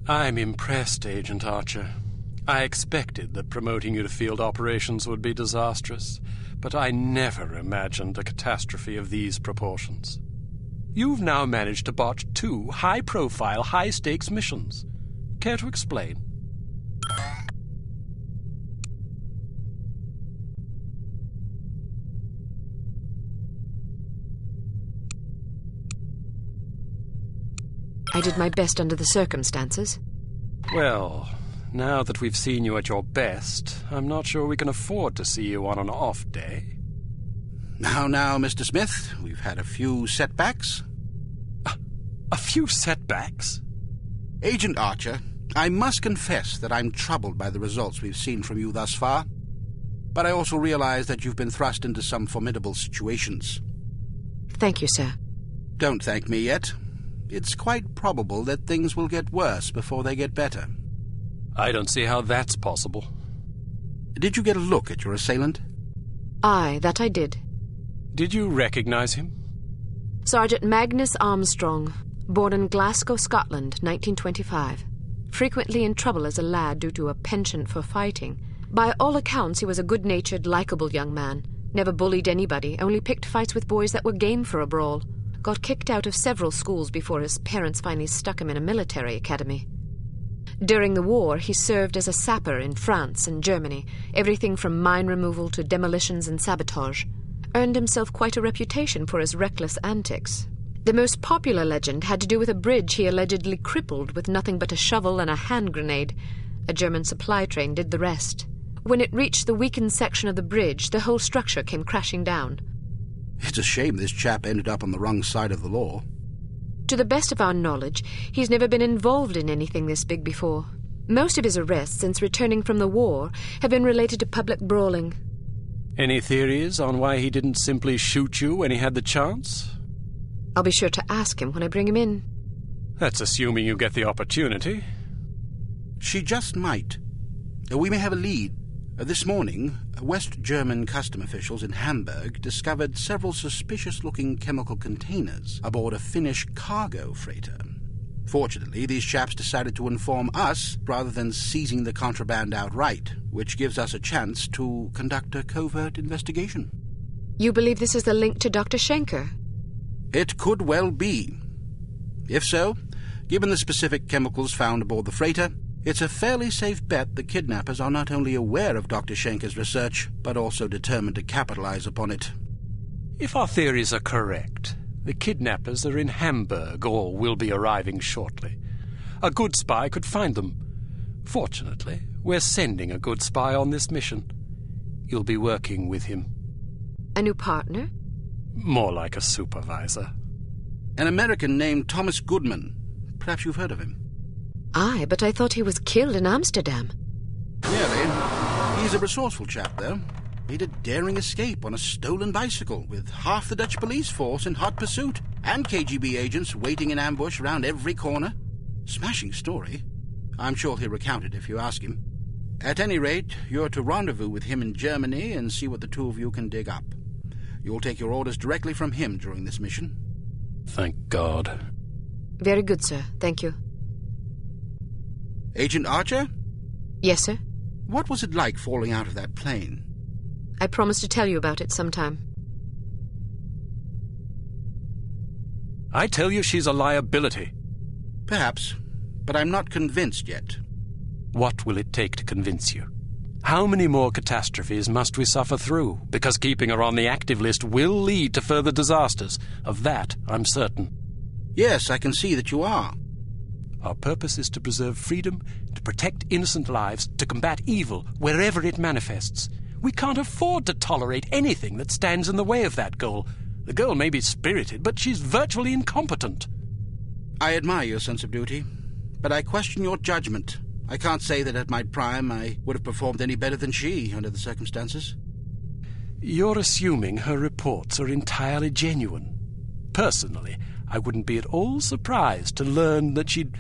I'm impressed, Agent Archer. I expected that promoting you to field operations would be disastrous, but I never imagined a catastrophe of these proportions. You've now managed to botch 2 high-profile, high-stakes missions. Care to explain? I did my best under the circumstances. Well, now that we've seen you at your best, I'm not sure we can afford to see you on an off day. Now, Mr. Smith, we've had a few setbacks. A few setbacks? Agent Archer, I must confess that I'm troubled by the results we've seen from you thus far. But I also realize that you've been thrust into some formidable situations. Thank you, sir. Don't thank me yet. It's quite probable that things will get worse before they get better. I don't see how that's possible. Did you get a look at your assailant? Aye, that I did. Did you recognize him? Sergeant Magnus Armstrong, born in Glasgow, Scotland, 1925. Frequently in trouble as a lad due to a penchant for fighting. By all accounts, he was a good-natured, likable young man. Never bullied anybody, only picked fights with boys that were game for a brawl. Got kicked out of several schools before his parents finally stuck him in a military academy. During the war, he served as a sapper in France and Germany, everything from mine removal to demolitions and sabotage. Earned himself quite a reputation for his reckless antics. The most popular legend had to do with a bridge he allegedly crippled with nothing but a shovel and a hand grenade. A German supply train did the rest. When it reached the weakened section of the bridge, the whole structure came crashing down. It's a shame this chap ended up on the wrong side of the law. To the best of our knowledge, he's never been involved in anything this big before. Most of his arrests since returning from the war have been related to public brawling. Any theories on why he didn't simply shoot you when he had the chance? I'll be sure to ask him when I bring him in. That's assuming you get the opportunity. She just might. We may have a lead. This morning, West German custom officials in Hamburg discovered several suspicious-looking chemical containers aboard a Finnish cargo freighter. Fortunately, these chaps decided to inform us rather than seizing the contraband outright, which gives us a chance to conduct a covert investigation. You believe this is the link to Dr. Schenker? It could well be. If so, given the specific chemicals found aboard the freighter, it's a fairly safe bet the kidnappers are not only aware of Dr. Schenker's research, but also determined to capitalize upon it. If our theories are correct, the kidnappers are in Hamburg or will be arriving shortly. A good spy could find them. Fortunately, we're sending a good spy on this mission. You'll be working with him. A new partner? More like a supervisor. An American named Thomas Goodman. Perhaps you've heard of him. Aye, but I thought he was killed in Amsterdam. Nearly. He's a resourceful chap, though. Made a daring escape on a stolen bicycle with half the Dutch police force in hot pursuit and KGB agents waiting in ambush around every corner. Smashing story. I'm sure he'll recount it if you ask him. At any rate, you're to rendezvous with him in Germany and see what the two of you can dig up. You'll take your orders directly from him during this mission. Thank God. Very good, sir. Thank you. Agent Archer? Yes, sir? What was it like falling out of that plane? I promise to tell you about it sometime. I tell you she's a liability. Perhaps, but I'm not convinced yet. What will it take to convince you? How many more catastrophes must we suffer through? Because keeping her on the active list will lead to further disasters. Of that, I'm certain. Yes, I can see that you are. Our purpose is to preserve freedom, to protect innocent lives, to combat evil wherever it manifests. We can't afford to tolerate anything that stands in the way of that goal. The girl may be spirited, but she's virtually incompetent. I admire your sense of duty, but I question your judgment. I can't say that at my prime I would have performed any better than she under the circumstances. You're assuming her reports are entirely genuine. Personally, I wouldn't be at all surprised to learn that she'd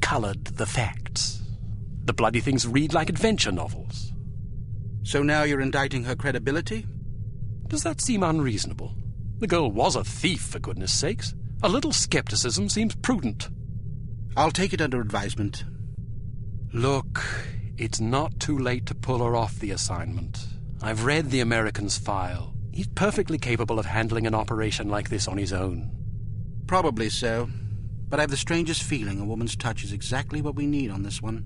coloured the facts. The bloody things read like adventure novels. So now you're indicting her credibility? Does that seem unreasonable? The girl was a thief, for goodness sakes. A little skepticism seems prudent. I'll take it under advisement. Look, it's not too late to pull her off the assignment. I've read the American's file. He's perfectly capable of handling an operation like this on his own. Probably so. But I have the strangest feeling a woman's touch is exactly what we need on this one.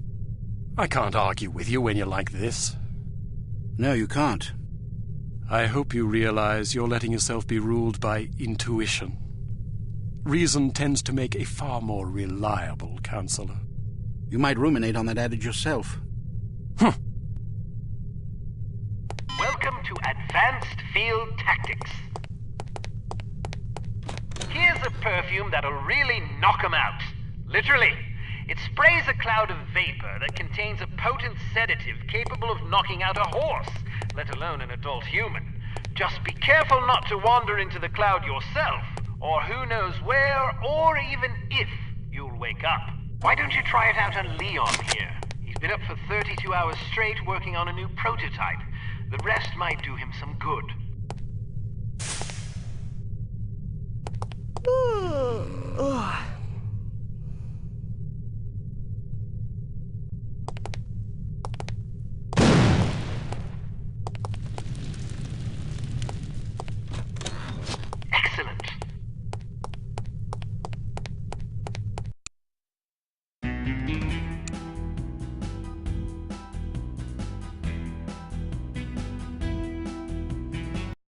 I can't argue with you when you're like this. No, you can't. I hope you realize you're letting yourself be ruled by intuition. Reason tends to make a far more reliable counselor. You might ruminate on that adage yourself. Welcome to Advanced Field Tactics. Here's a perfume that'll really knock 'em out. Literally. It sprays a cloud of vapor that contains a potent sedative capable of knocking out a horse, let alone an adult human. Just be careful not to wander into the cloud yourself, or who knows where, or even if, you'll wake up. Why don't you try it out on Leon here? He's been up for 32 hours straight working on a new prototype. The rest might do him some good.